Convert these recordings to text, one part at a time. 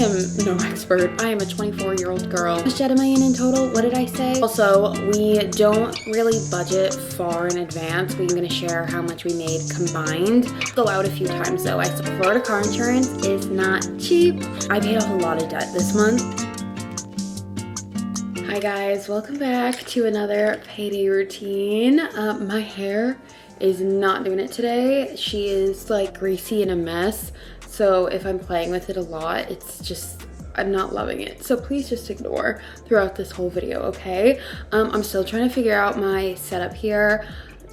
I am no expert. I am a 24-year-old girl. How much debt am I in total? What did I say? Also, we don't really budget far in advance. We're gonna share how much we made combined. Go out a few times though. Florida car insurance is not cheap. I paid off a lot of debt this month. Hi guys, welcome back to another payday routine. My hair is not doing it today. She is like greasy and a mess. So if I'm playing with it a lot, it's just, I'm not loving it. So please just ignore throughout this whole video, okay? I'm still trying to figure out my setup here.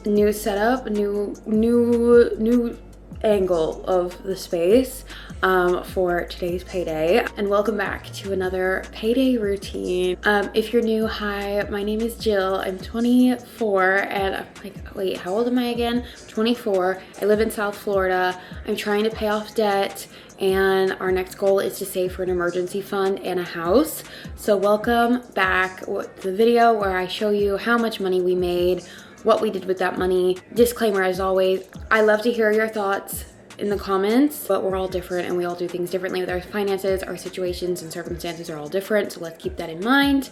New setup, new angle of the space for today's payday. And welcome back to another payday routine. If you're new, hi, my name is Jill. I'm 24 and I'm like, wait, how old am I again? 24. I live in South Florida. I'm trying to pay off debt and our next goal is to save for an emergency fund and a house. So welcome back to the video where I show you how much money we made, what we did with that money. Disclaimer as always, I love to hear your thoughts in the comments, but we're all different and we all do things differently with our finances. Our situations and circumstances are all different, so let's keep that in mind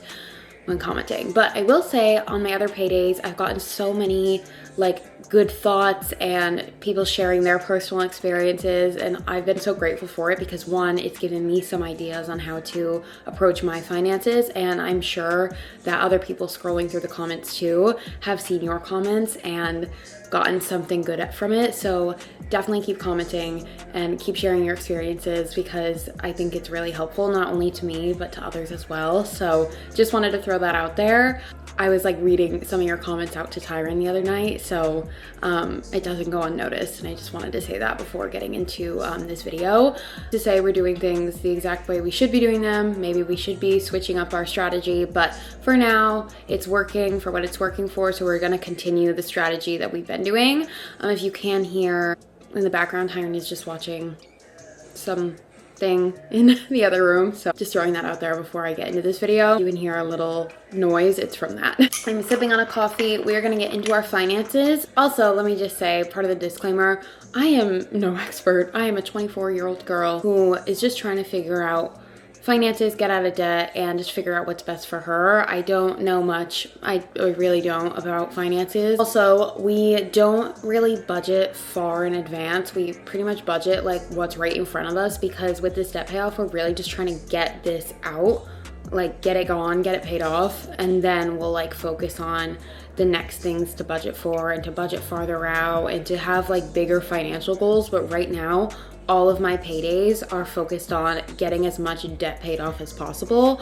when commenting. But I will say on my other paydays, I've gotten so many like good thoughts and people sharing their personal experiences, and I've been so grateful for it because one, it's given me some ideas on how to approach my finances, and I'm sure that other people scrolling through the comments too have seen your comments and gotten something good from it. So definitely keep commenting and keep sharing your experiences because I think it's really helpful, not only to me but to others as well. So just wanted to throw that out there. I was like reading some of your comments out to Tyron the other night, so it doesn't go unnoticed, and I just wanted to say that before getting into this video. To say we're doing things the exact way we should be doing them. Maybe we should be switching up our strategy, but for now it's working for what it's working for, so we're gonna continue the strategy that we've been doing. If you can hear in the background, Tyron is just watching some thing in the other room, so just throwing that out there before I get into this video. You can hear a little noise, it's from that. I'm sipping on a coffee. We are gonna get into our finances. Also, let me just say, part of the disclaimer, I am no expert. I am a 24-year-old girl who is just trying to figure out finances, get out of debt, and just figure out what's best for her. I don't know much, I really don't, about finances. Also, we don't really budget far in advance. We pretty much budget like what's right in front of us, because with this debt payoff, we're really just trying to get this out, like get it gone, get it paid off, and then we'll like focus on the next things to budget for and to budget farther out and to have like bigger financial goals. But right now, all of my paydays are focused on getting as much debt paid off as possible.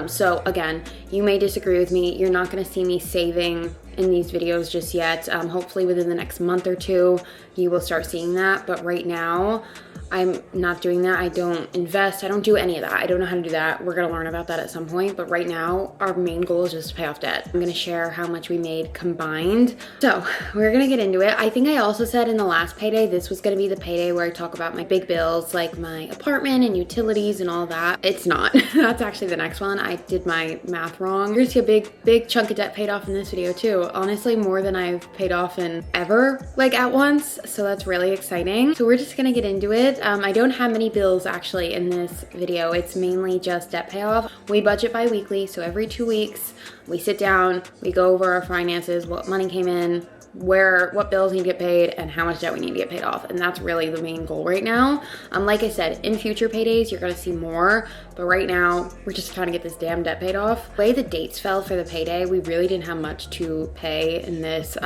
So again, you may disagree with me. You're not gonna see me saving in these videos just yet. Hopefully within the next month or two, you will start seeing that. But right now, I'm not doing that. I don't invest. I don't do any of that. I don't know how to do that. We're gonna learn about that at some point. But right now, our main goal is just to pay off debt. I'm gonna share how much we made combined. So we're gonna get into it. I think I also said in the last payday, this was gonna be the payday where I talk about my big bills, like my apartment and utilities and all that. It's not. That's actually the next one. I did my math wrong. You're gonna see a big chunk of debt paid off in this video too. Honestly, more than I've paid off in ever, like at once. So that's really exciting. So we're just gonna get into it. I don't have many bills actually in this video. It's mainly just debt payoff. We budget bi-weekly, so every 2 weeks we sit down, we go over our finances, what money came in, what bills need to get paid, and how much debt we need to get paid off. And that's really the main goal right now. Like I said, in future paydays, you're gonna see more, but right now, we're just trying to get this damn debt paid off. The way the dates fell for the payday, we really didn't have much to pay in this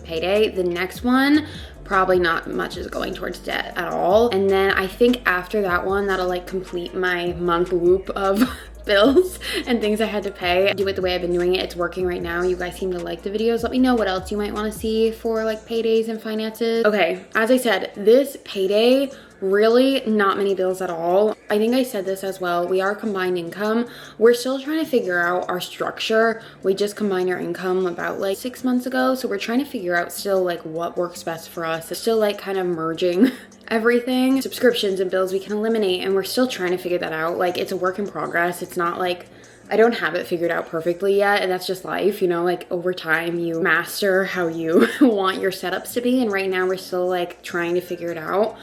payday. The next one, probably not much is going towards debt at all. And then I think after that one, that'll like complete my month loop of bills and things I had to pay. Do it the way I've been doing it. It's working right now. You guys seem to like the videos. Let me know what else you might want to see for like paydays and finances. Okay, as I said, this payday, really not many bills at all. I think I said this as well. We are combined income. We're still trying to figure out our structure. We just combined our income about like 6 months ago. So we're trying to figure out still like what works best for us. It's still like kind of merging everything. Subscriptions and bills we can eliminate, and we're still trying to figure that out. Like it's a work in progress. It's not like I don't have it figured out perfectly yet, and that's just life, you know, like over time you master how you want your setups to be, and right now we're still like trying to figure it out.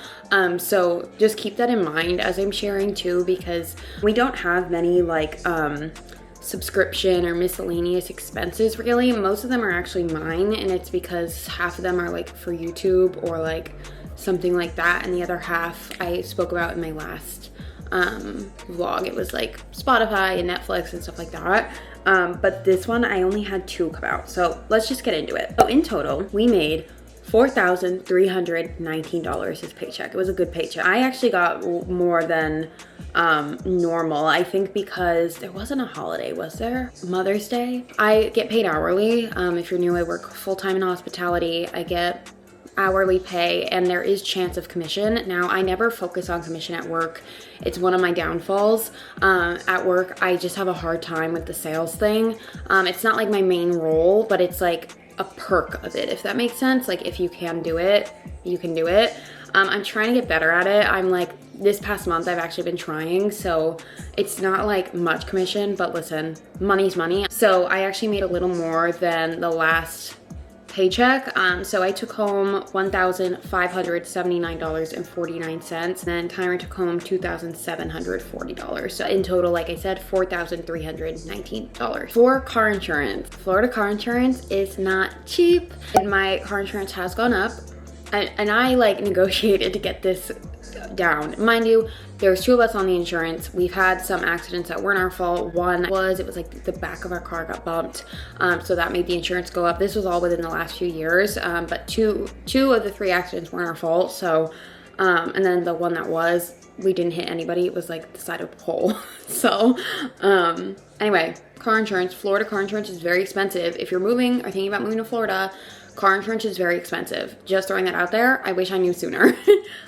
So just keep that in mind as I'm sharing too, because we don't have many like subscription or miscellaneous expenses really. Most of them are actually mine, and it's because half of them are like for YouTube or like something like that, and the other half I spoke about in my last vlog. It was like Spotify and Netflix and stuff like that. But this one I only had 2 come out, so let's just get into it. So in total we made $4,319 this paycheck. It was a good paycheck. I actually got more than normal, I think, because there wasn't a holiday, was there? Mother's Day. I get paid hourly. If you're new, I work full-time in hospitality. I get hourly pay, and there is chance of commission. Now, I never focus on commission at work. It's one of my downfalls. At work, I just have a hard time with the sales thing. It's not like my main role, but it's like a perk of it, if that makes sense. Like if you can do it, you can do it. I'm trying to get better at it. I'm like, this past month I've actually been trying, so it's not like much commission, but listen, money's money. So I actually made a little more than the last paycheck. So I took home $1,579.49, and then Tyron took home $2,740. So in total, like I said, $4,319. For car insurance, Florida car insurance is not cheap, and my car insurance has gone up. And I like negotiated to get this down. Mind you, there was 2 of us on the insurance. We've had some accidents that weren't our fault. One was, it was like the back of our car got bumped. So that made the insurance go up. This was all within the last few years. But two of the 3 accidents weren't our fault. So, and then the one that was, we didn't hit anybody. It was like the side of a pole. So, anyway, car insurance. Florida car insurance is very expensive. If you're moving or thinking about moving to Florida, car insurance is very expensive. Just throwing that out there. I wish I knew sooner.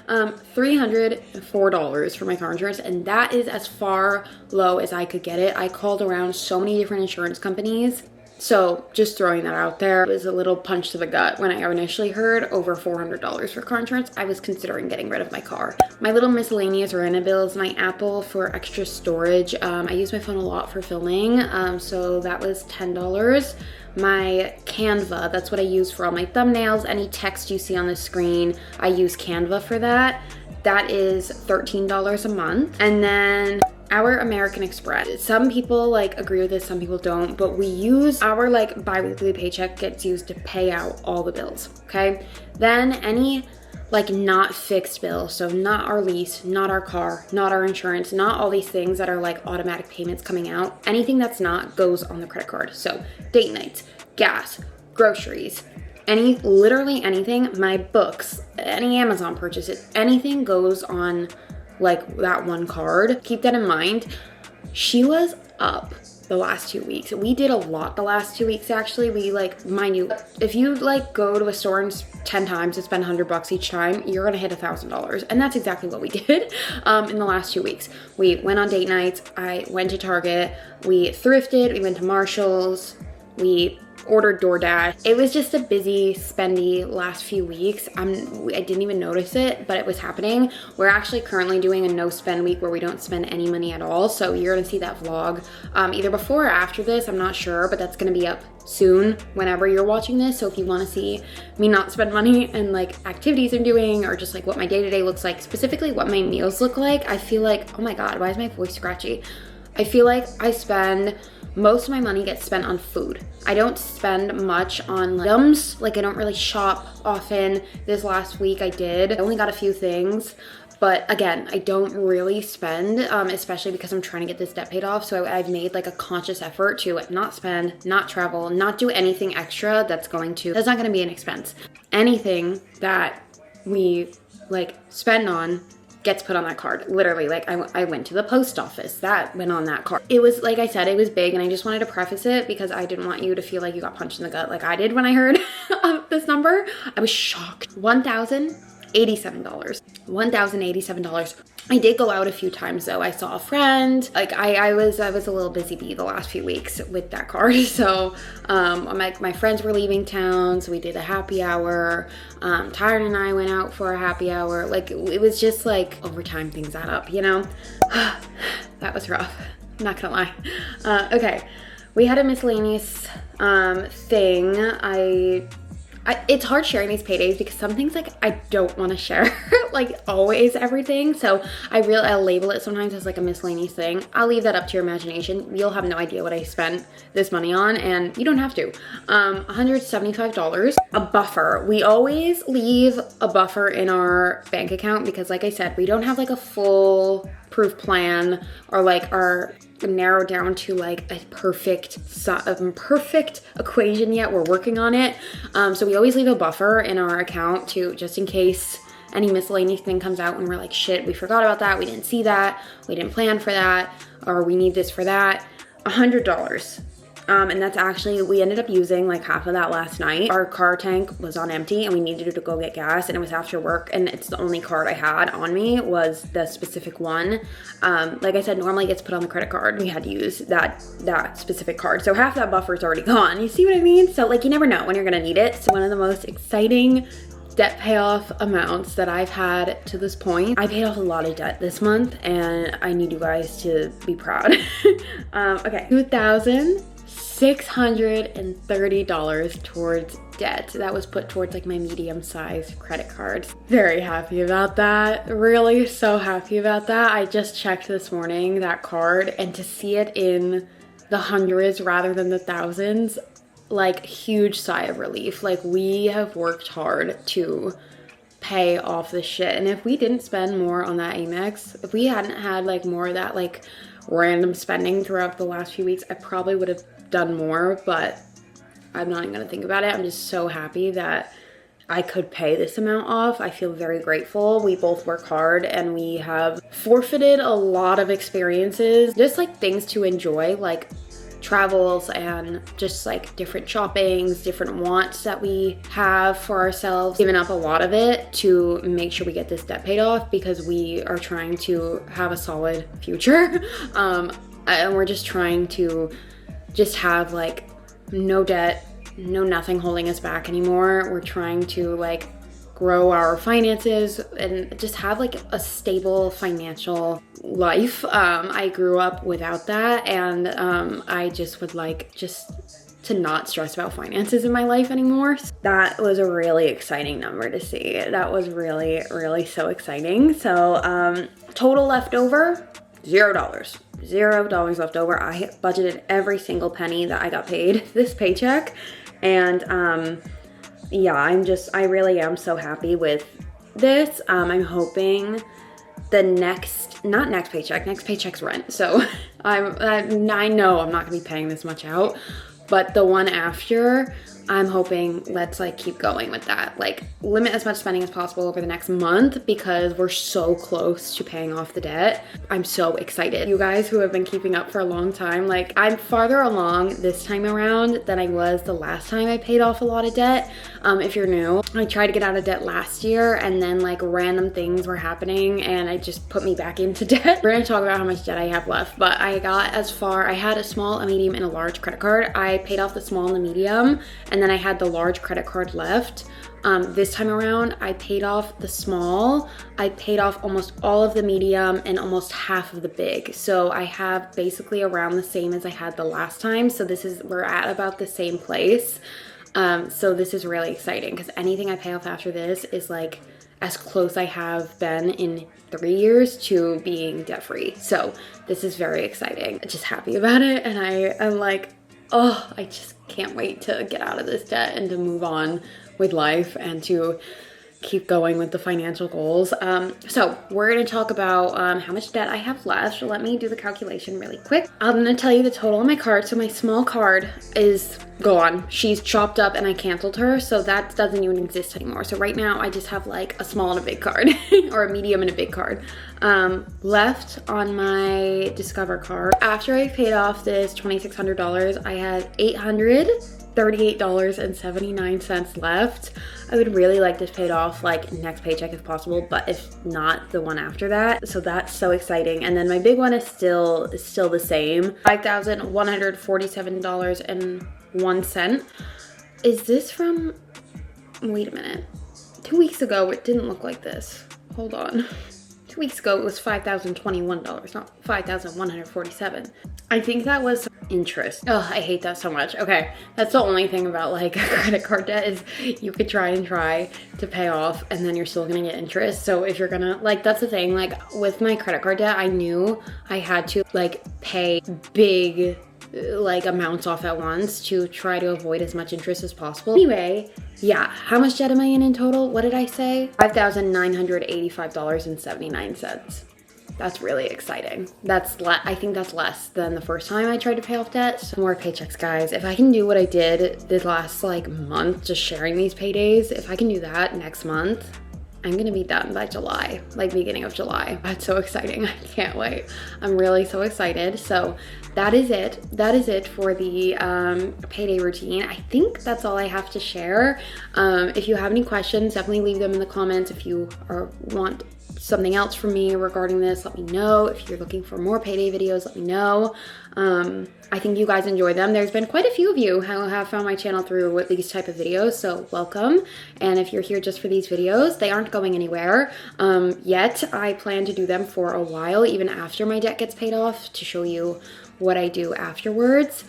$304 for my car insurance, and that is as far low as I could get it. I called around so many different insurance companies. So just throwing that out there, it was a little punch to the gut. When I initially heard over $400 for car insurance, I was considering getting rid of my car. My little miscellaneous random bills, my Apple for extra storage. I use my phone a lot for filming, so that was $10. My Canva, that's what I use for all my thumbnails. Any text you see on the screen, I use Canva for that. That is $13 a month. And then our American Express. Some people like agree with this, some people don't, but we use our like bi-weekly paycheck gets used to pay out all the bills, okay? Then any like not fixed bills, so not our lease, not our car, not our insurance, not all these things that are like automatic payments coming out. Anything that's not goes on the credit card. So date nights, gas, groceries, literally anything, my books, any Amazon purchases, anything goes on like that one card. Keep that in mind. She was up the last 2 weeks. We did a lot the last 2 weeks actually. We like, mind you, if you like go to a store and 10 times and spend $100 each time, you're gonna hit $1,000. And that's exactly what we did in the last 2 weeks. We went on date nights, I went to Target, we thrifted, we went to Marshall's, we ordered DoorDash. It was just a busy, spendy last few weeks. I didn't even notice it, but it was happening. We're actually currently doing a no spend week where we don't spend any money at all. So you're gonna see that vlog either before or after this, I'm not sure, but that's gonna be up soon whenever you're watching this. So if you wanna see me not spend money and like activities I'm doing, or just like what my day-to-day looks like, specifically what my meals look like, I feel like, oh my God, why is my voice scratchy? I feel like most of my money gets spent on food. I don't spend much on like, items. Like I don't really shop often. This last week I did. I only got a few things, but again, I don't really spend, especially because I'm trying to get this debt paid off. So I've made like a conscious effort to not spend, not travel, not do anything extra that's not gonna be an expense. Anything that we like spend on gets put on that card. Literally, like I went to the post office, that went on that card. It was, like I said, it was big, and I just wanted to preface it because I didn't want you to feel like you got punched in the gut like I did when I heard of this number. I was shocked. $1,087. $1,087. I did go out a few times though. I saw a friend. Like I was a little busy bee the last few weeks with that card. So my friends were leaving town, so we did a happy hour. Tyron and I went out for a happy hour. Like it was just like over time things add up, you know? That was rough. I'm not gonna lie. Okay, we had a miscellaneous thing. It's hard sharing these paydays because some things like I don't want to share, like always everything. So I'll label it sometimes as like a miscellaneous thing. I'll leave that up to your imagination. You'll have no idea what I spent this money on, and you don't have to. $175, a buffer. We always leave a buffer in our bank account because like I said, we don't have like a full proof plan or like our narrowed down to like a perfect equation yet. We're working on it. So we always leave a buffer in our account to just in case any miscellaneous thing comes out and we're like, shit, we forgot about that. We didn't see that. We didn't plan for that. Or we need this for that. $100. And that's actually, we ended up using like half of that last night. Our car tank was on empty and we needed to go get gas, and it was after work, and it's the only card I had on me was the specific one. Like I said, normally it gets put on the credit card. We had to use that specific card. So half that buffer is already gone. You see what I mean? So like you never know when you're gonna need it. So one of the most exciting debt payoff amounts that I've had to this point. I paid off a lot of debt this month and I need you guys to be proud. Okay, $2,630 towards debt. That was put towards like my medium-sized credit cards. Very happy about that. Really so happy about that. I just checked this morning that card, and to see it in the hundreds rather than the thousands, like huge sigh of relief. Like we have worked hard to pay off this shit, and if we didn't spend more on that Amex, if we hadn't had like more of that like random spending throughout the last few weeks, I probably would have done more, but I'm not even gonna think about it. I'm just so happy that I could pay this amount off. I feel very grateful. We both work hard and we have forfeited a lot of experiences, just like things to enjoy, like travels and just like different shoppings, different wants that we have for ourselves. Given up a lot of it to make sure we get this debt paid off because we are trying to have a solid future. And we're just trying to just have like no debt, no nothing holding us back anymore. We're trying to like grow our finances and just have like a stable financial life. I grew up without that, and I just would like just to not stress about finances in my life anymore. That was a really exciting number to see. That was really, really so exciting. So total leftover, $0. $0 left over. I budgeted every single penny that I got paid this paycheck, and yeah, I really am so happy with this. I'm hoping the next paycheck's rent. So I know I'm not gonna be paying this much out, but the one after, I'm hoping let's like keep going with that. Like limit as much spending as possible over the next month because we're so close to paying off the debt. I'm so excited. You guys who have been keeping up for a long time, like I'm farther along this time around than I was the last time I paid off a lot of debt. If you're new, I tried to get out of debt last year and then like random things were happening and it just put me back into debt. We're gonna talk about how much debt I have left, but I got as far, I had a small, a medium, and a large credit card. I paid off the small and the medium, and then I had the large credit card left. This time around, I paid off the small, I paid off almost all of the medium, and almost half of the big. So I have basically around the same as I had the last time. So we're at about the same place. So this is really exciting because anything I pay off after this is like as close I have been in 3 years to being debt free. So this is very exciting. Just happy about it, and I am like, oh, I just can't wait to get out of this debt and to move on with life and to keep going with the financial goals. So we're gonna talk about how much debt I have left. So let me do the calculation really quick. I'm gonna tell you the total on my card. So my small card is gone. She's chopped up and I canceled her, so that doesn't even exist anymore. So right now I just have like a small and a big card or a medium and a big card. Left on my Discover card, after I paid off this $2,600, I had $838.79 left. I would really like this paid off like next paycheck if possible, but if not, the one after that. So that's so exciting. And then my big one is still the same, $5,147.01. Is this from, wait a minute, 2 weeks ago it didn't look like this. Hold on. 2 weeks ago it was $5,021, not $5,147. I think that was interest. Oh, I hate that so much. Okay, that's the only thing about like credit card debt is you could try to pay off and then you're still gonna get interest. So if you're gonna, like, that's the thing, like with my credit card debt, I knew I had to like pay big like amounts off at once to try to avoid as much interest as possible. Anyway, yeah, how much debt am I in total? What did I say? $5,985.79. That's really exciting. I think that's less than the first time I tried to pay off debt. So more paychecks, guys. If I can do what I did this last like month, just sharing these paydays, if I can do that next month, I'm gonna be done by July, like beginning of July. That's so exciting, I can't wait. I'm really so excited. So that is it. That is it for the payday routine. I think that's all I have to share. If you have any questions, definitely leave them in the comments. If you want something else from me regarding this, let me know. If you're looking for more payday videos, let me know. I think you guys enjoy them. There's been quite a few of you who have found my channel through these type of videos, so welcome. And if you're here just for these videos, they aren't going anywhere yet. I plan to do them for a while, even after my debt gets paid off, to show you what I do afterwards.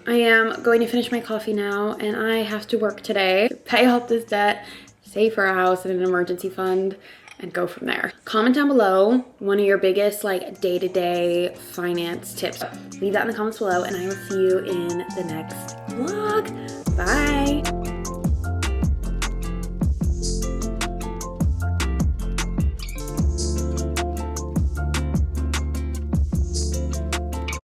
I am going to finish my coffee now, and I have to work today, pay off this debt, save for a house and an emergency fund, and go from there. Comment down below one of your biggest like day-to-day finance tips. Leave that in the comments below, and I will see you in the next vlog. Bye.